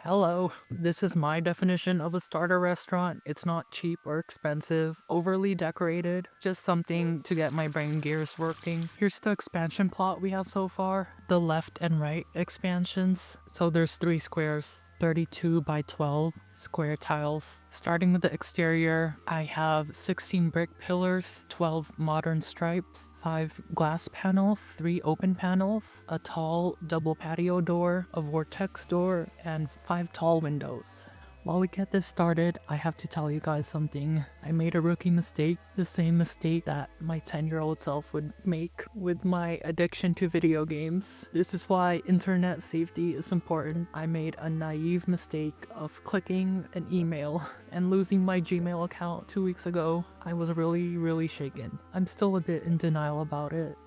Hello, this is my definition of a starter restaurant. It's not cheap or expensive, overly decorated, just something to get my brain gears working. Here's the expansion plot we have so far. The left and right expansions. So there's 3 squares, 32 by 12 square tiles. Starting with the exterior, I have 16 brick pillars, 12 modern stripes, 5 glass panels, 3 open panels, a tall double patio door, a vortex door, and 5 tall windows. While we get this started, I have to tell you guys something. I made a rookie mistake, the same mistake that my 10-year-old self would make with my addiction to video games. This is why internet safety is important. I made a naive mistake of clicking an email and losing my Gmail account 2 weeks ago. I was really shaken. I'm still a bit in denial about it.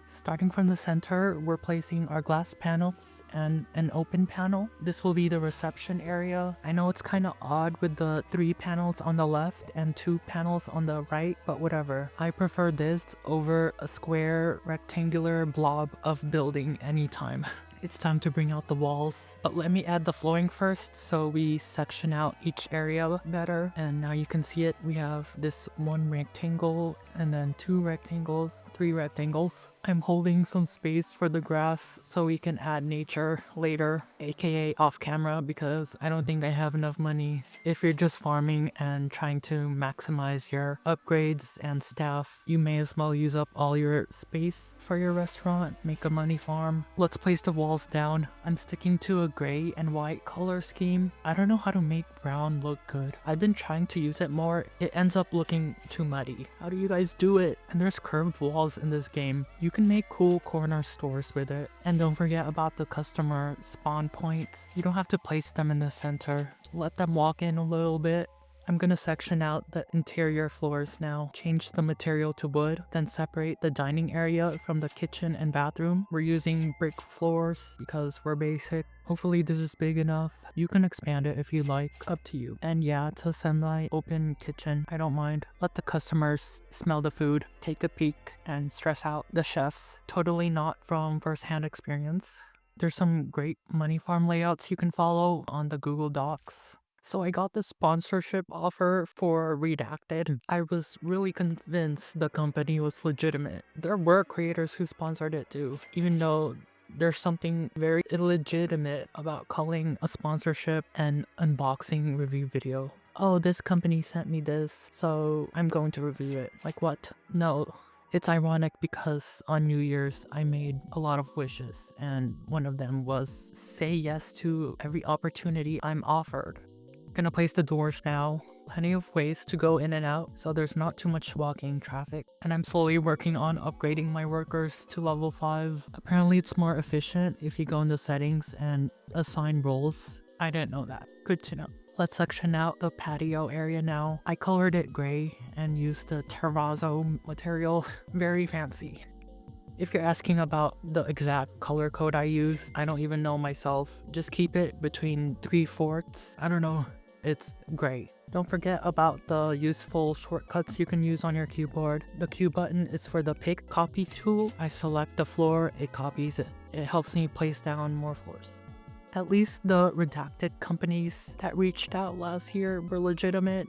Starting from the center, we're placing our glass panels and an open panel. This will be the reception area. I know it's kind of odd with the 3 panels on the left and 2 panels on the right, but whatever. I prefer this over a square rectangular blob of building anytime. It's time to bring out the walls, but let me add the flooring first so we section out each area better. And now you can see it. We have this 1 rectangle and then 2 rectangles, 3 rectangles. I'm holding some space for the grass so we can add nature later, aka off camera, because I don't think I have enough money. If you're just farming and trying to maximize your upgrades and staff, you may as well use up all your space for your restaurant, make a money farm. Let's place the walls down. I'm sticking to a gray and white color scheme. I don't know how to make brown look good. I've been trying to use it more. It ends up looking too muddy. How do you guys do it? And there's curved walls in this game. You can make cool corner stores with it. And don't forget about the customer spawn points. You don't have to place them in the center. Let them walk in a little bit. I'm gonna section out the interior floors now, change the material to wood, then separate the dining area from the kitchen and bathroom. We're using brick floors because we're basic. Hopefully this is big enough. You can expand it if you like, up to you. And yeah, it's a semi-open kitchen, I don't mind. Let the customers smell the food, take a peek, and stress out the chefs. Totally not from first-hand experience. There's some great money farm layouts you can follow on the Google Docs. So I got the sponsorship offer for Redacted. I was really convinced the company was legitimate. There were creators who sponsored it too, even though there's something very illegitimate about calling a sponsorship an unboxing review video. Oh, this company sent me this, so I'm going to review it. Like what? No. It's ironic because on New Year's I made a lot of wishes, and one of them was say yes to every opportunity I'm offered. Gonna place the doors now. Plenty of ways to go in and out, so there's not too much walking traffic. And I'm slowly working on upgrading my workers to level 5. Apparently it's more efficient if you go in the settings and assign roles. I didn't know that. Good to know. Let's section out the patio area now. I colored it gray and used the terrazzo material. Very fancy. If you're asking about the exact color code I used, I don't even know myself. Just keep it between 3/4. I don't know. It's gray. Don't forget about the useful shortcuts you can use on your keyboard. The Q button is for the pick copy tool. I select the floor, it copies it. It helps me place down more floors. At least the redacted companies that reached out last year were legitimate.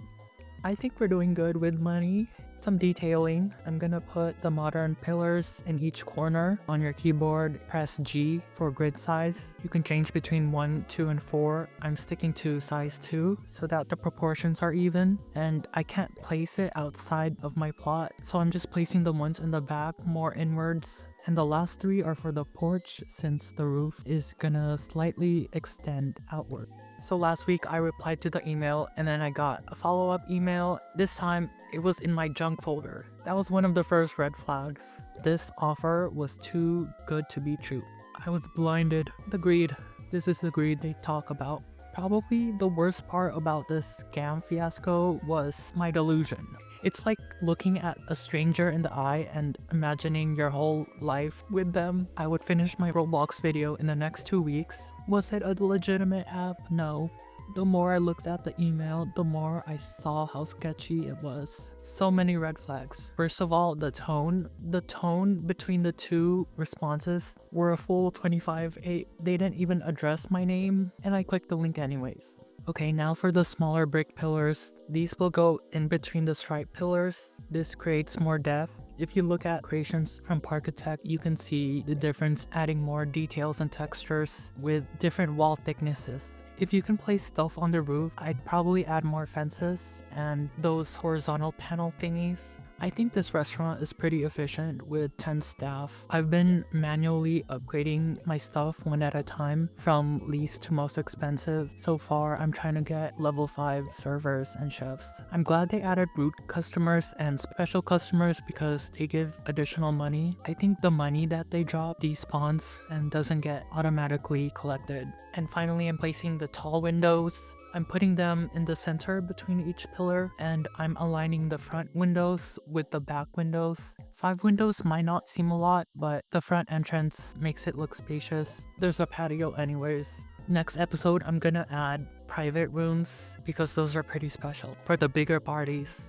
I think we're doing good with money. Some detailing. I'm gonna put the modern pillars in each corner. On your keyboard, press G for grid size. You can change between 1, 2, and 4. I'm sticking to size 2 so that the proportions are even. And I can't place it outside of my plot, so I'm just placing the ones in the back more inwards. And the last 3 are for the porch since the roof is gonna slightly extend outward. So last week I replied to the email and then I got a follow-up email. This time it was in my junk folder. That was one of the first red flags. This offer was too good to be true. I was blinded. The greed. This is the greed they talk about. Probably the worst part about this scam fiasco was my delusion. It's like looking at a stranger in the eye and imagining your whole life with them. I would finish my Roblox video in the next 2 weeks. Was it a legitimate app? No. The more I looked at the email, the more I saw how sketchy it was. So many red flags. First of all, the tone. The tone between the two responses were a full 25-8. They didn't even address my name, and I clicked the link anyways. Okay, now for the smaller brick pillars. These will go in between the stripe pillars. This creates more depth. If you look at creations from Parkitect, you can see the difference, adding more details and textures with different wall thicknesses. If you can place stuff on the roof, I'd probably add more fences and those horizontal panel thingies. I think this restaurant is pretty efficient with 10 staff. I've been manually upgrading my stuff one at a time from least to most expensive. So far, I'm trying to get level 5 servers and chefs. I'm glad they added root customers and special customers because they give additional money. I think the money that they drop despawns and doesn't get automatically collected. And finally, I'm placing the tall windows. I'm putting them in the center between each pillar, and I'm aligning the front windows with the back windows. 5 windows might not seem a lot, but the front entrance makes it look spacious. There's a patio anyways. Next episode, I'm gonna add private rooms because those are pretty special for the bigger parties.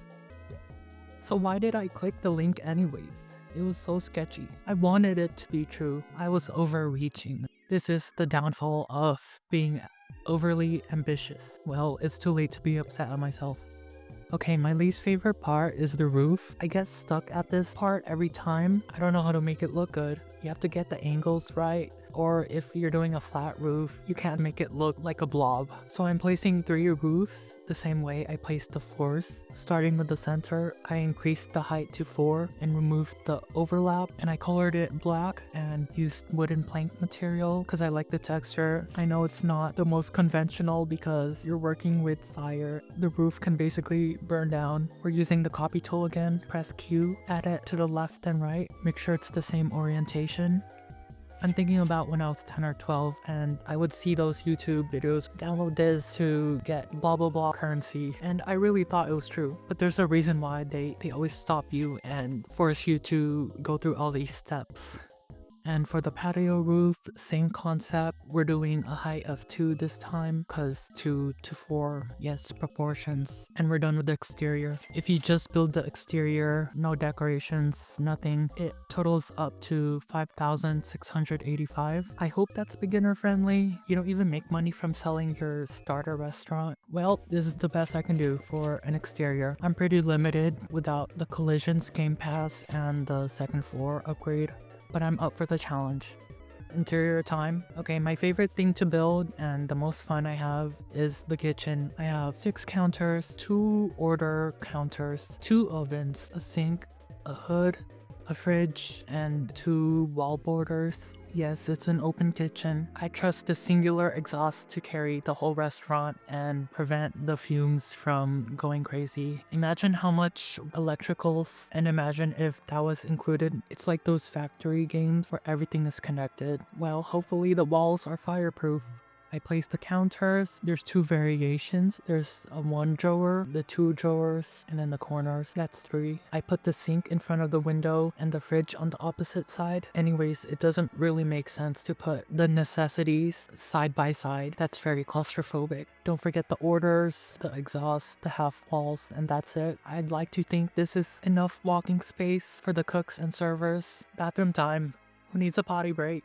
So why did I click the link anyways? It was so sketchy. I wanted it to be true. I was overreaching. This is the downfall of being overly ambitious. Well, it's too late to be upset at myself. Okay, my least favorite part is the roof. I get stuck at this part every time. I don't know how to make it look good. You have to get the angles right. Or if you're doing a flat roof, you can't make it look like a blob. So I'm placing 3 roofs the same way I placed the floors. Starting with the center, I increased the height to 4 and removed the overlap, and I colored it black and used wooden plank material because I like the texture. I know it's not the most conventional because you're working with fire. The roof can basically burn down. We're using the copy tool again. Press Q, add it to the left and right. Make sure it's the same orientation. I'm thinking about when I was 10 or 12 and I would see those YouTube videos, download this to get blah blah blah currency, and I really thought it was true. But there's a reason why they always stop you and force you to go through all these steps. And for the patio roof, same concept. We're doing a height of 2 this time because 2 to 4, yes, proportions. And we're done with the exterior. If you just build the exterior, no decorations, nothing, it totals up to 5,685. I hope that's beginner friendly. You don't even make money from selling your starter restaurant. Well, this is the best I can do for an exterior. I'm pretty limited without the collisions game pass and the second floor upgrade, but I'm up for the challenge. Interior time. Okay, my favorite thing to build and the most fun I have is the kitchen. I have 6 counters, 2 order counters, 2 ovens, a sink, a hood, a fridge, and 2 wall borders. Yes, it's an open kitchen. I trust the singular exhaust to carry the whole restaurant and prevent the fumes from going crazy. Imagine how much electricals, and imagine if that was included. It's like those factory games where everything is connected. Well, hopefully the walls are fireproof. I placed the counters. There's 2 variations. There's a 1 drawer, the 2 drawers, and then the corners. That's 3. I put the sink in front of the window and the fridge on the opposite side. Anyways, it doesn't really make sense to put the necessities side by side. That's very claustrophobic. Don't forget the orders, the exhaust, the half walls, and that's it. I'd like to think this is enough walking space for the cooks and servers. Bathroom time. Who needs a potty break?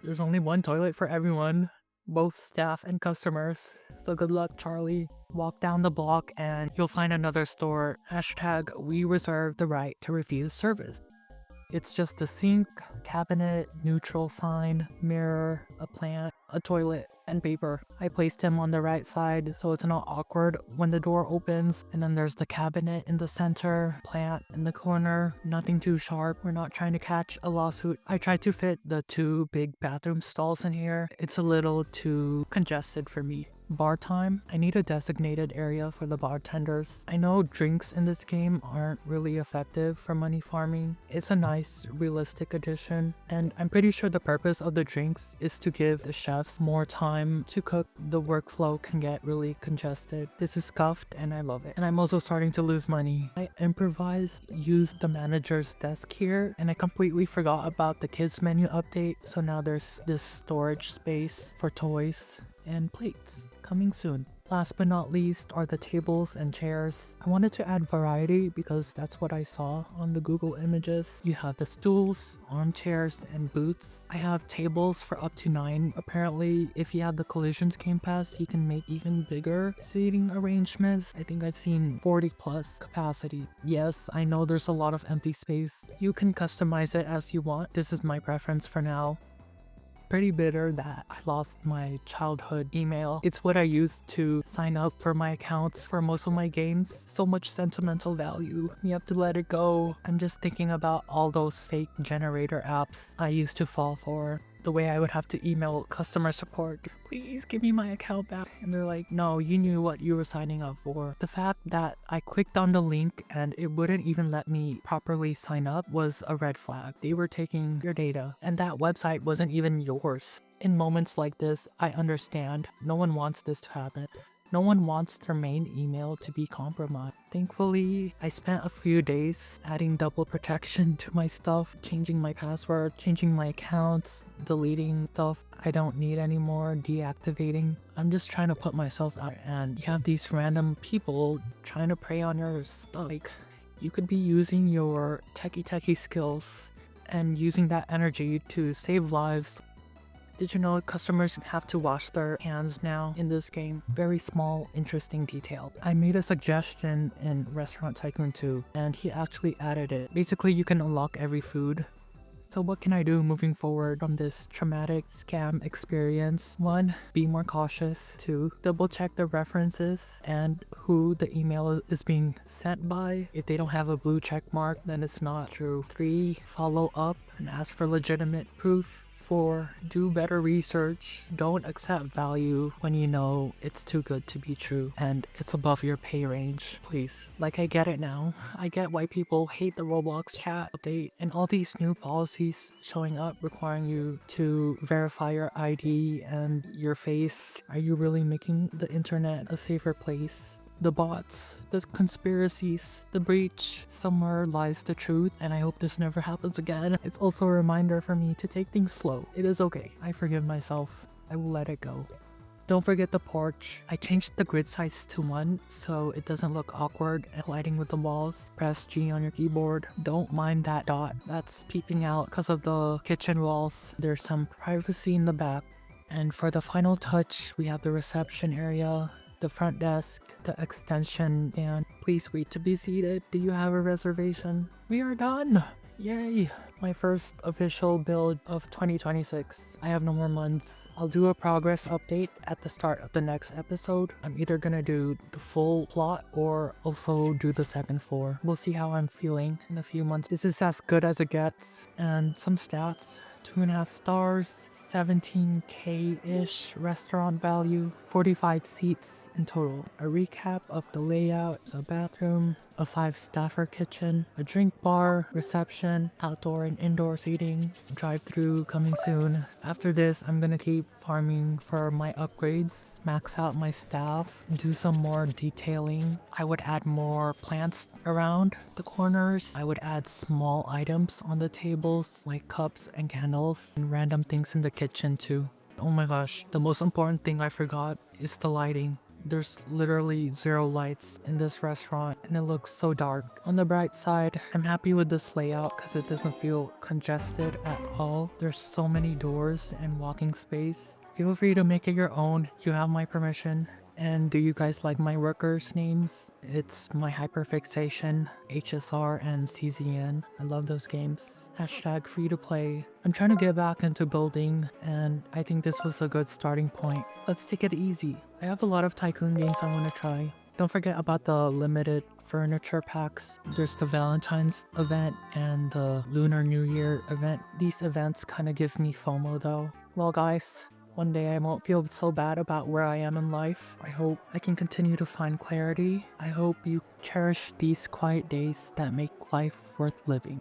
There's only 1 toilet for everyone, both staff and customers. So good luck, Charlie. Walk down the block and you'll find another store. Hashtag we reserve the right to refuse service. It's just a sink, cabinet, neutral sign, mirror, a plant, a toilet, and paper. I placed him on the right side so it's not awkward when the door opens. And then there's the cabinet in the center, plant in the corner. Nothing too sharp. We're not trying to catch a lawsuit. I tried to fit the 2 big bathroom stalls in here. It's a little too congested for me. Bar time. I need a designated area for the bartenders. I know drinks in this game aren't really effective for money farming. It's a nice, realistic addition, and I'm pretty sure the purpose of the drinks is to give the chefs more time to cook. The workflow can get really congested. This is scuffed and I love it. And I'm also starting to lose money. I improvised, used the manager's desk here, and I completely forgot about the kids menu update. So now there's this storage space for toys and plates. Coming soon. Last but not least are the tables and chairs. I wanted to add variety because that's what I saw on the Google images. You have the stools, armchairs, and booths. I have tables for up to 9. Apparently, if you have the Collisions Game Pass, you can make even bigger seating arrangements. I think I've seen 40 plus capacity. Yes, I know there's a lot of empty space. You can customize it as you want. This is my preference for now. Pretty bitter that I lost my childhood email. It's what I used to sign up for my accounts for most of my games. So much sentimental value. You have to let it go. I'm just thinking about all those fake generator apps I used to fall for. The way I would have to email customer support, please give me my account back. And they're like, no, you knew what you were signing up for. The fact that I clicked on the link and it wouldn't even let me properly sign up was a red flag. They were taking your data and that website wasn't even yours. In moments like this, I understand. No one wants this to happen. No one wants their main email to be compromised. Thankfully, I spent a few days adding double protection to my stuff, changing my password, changing my accounts, deleting stuff I don't need anymore, deactivating. I'm just trying to put myself out, and you have these random people trying to prey on your stuff. Like, you could be using your techie skills and using that energy to save lives. Did you know customers have to wash their hands now in this game? Very small, interesting detail. I made a suggestion in Restaurant Tycoon 2, and he actually added it. Basically, you can unlock every food. So what can I do moving forward from this traumatic scam experience? 1. Be more cautious. 2. Double check the references and who the email is being sent by. If they don't have a blue check mark, then it's not true. 3. Follow up and ask for legitimate proof. 4. Do better research. Don't accept value when you know it's too good to be true and it's above your pay range. Please. Like, I get it now. I get why people hate the Roblox chat update and all these new policies showing up requiring you to verify your ID and your face. Are you really making the internet a safer place? The bots, the conspiracies, the breach, somewhere lies the truth, and I hope this never happens again. It's also a reminder for me to take things slow. It is okay. I forgive myself. I will let it go. Don't forget the porch. I changed the grid size to 1 so it doesn't look awkward and colliding with the walls. Press G on your keyboard. Don't mind that dot that's peeping out because of the kitchen walls. There's some privacy in the back. And for the final touch, we have the reception area, the front desk, the extension stand. Please wait to be seated. Do you have a reservation? We are done! Yay! My first official build of 2026. I have no more months. I'll do a progress update at the start of the next episode. I'm either gonna do the full plot or also do the second floor. We'll see how I'm feeling in a few months. This is as good as it gets. And some stats. 2.5 stars, 17K-ish restaurant value, 45 seats in total. A recap of the layout: a bathroom, a 5-staffer kitchen, a drink bar, reception, outdoor and indoor seating, drive-through coming soon. After this, I'm gonna keep farming for my upgrades, max out my staff, do some more detailing. I would add more plants around the corners. I would add small items on the tables like cups and candles, and random things in the kitchen too. Oh my gosh, the most important thing I forgot is the lighting. There's literally 0 lights in this restaurant and it looks so dark. On the bright side, I'm happy with this layout because it doesn't feel congested at all. There's so many doors and walking space. Feel free to make it your own. You have my permission. And do you guys like my workers' names? It's my hyperfixation, HSR, and CZN. I love those games. Hashtag free to play. I'm trying to get back into building, and I think this was a good starting point. Let's take it easy. I have a lot of Tycoon games I want to try. Don't forget about the limited furniture packs. There's the Valentines event and the Lunar New Year event. These events kind of give me FOMO though. Well guys, one day I won't feel so bad about where I am in life. I hope I can continue to find clarity. I hope you cherish these quiet days that make life worth living.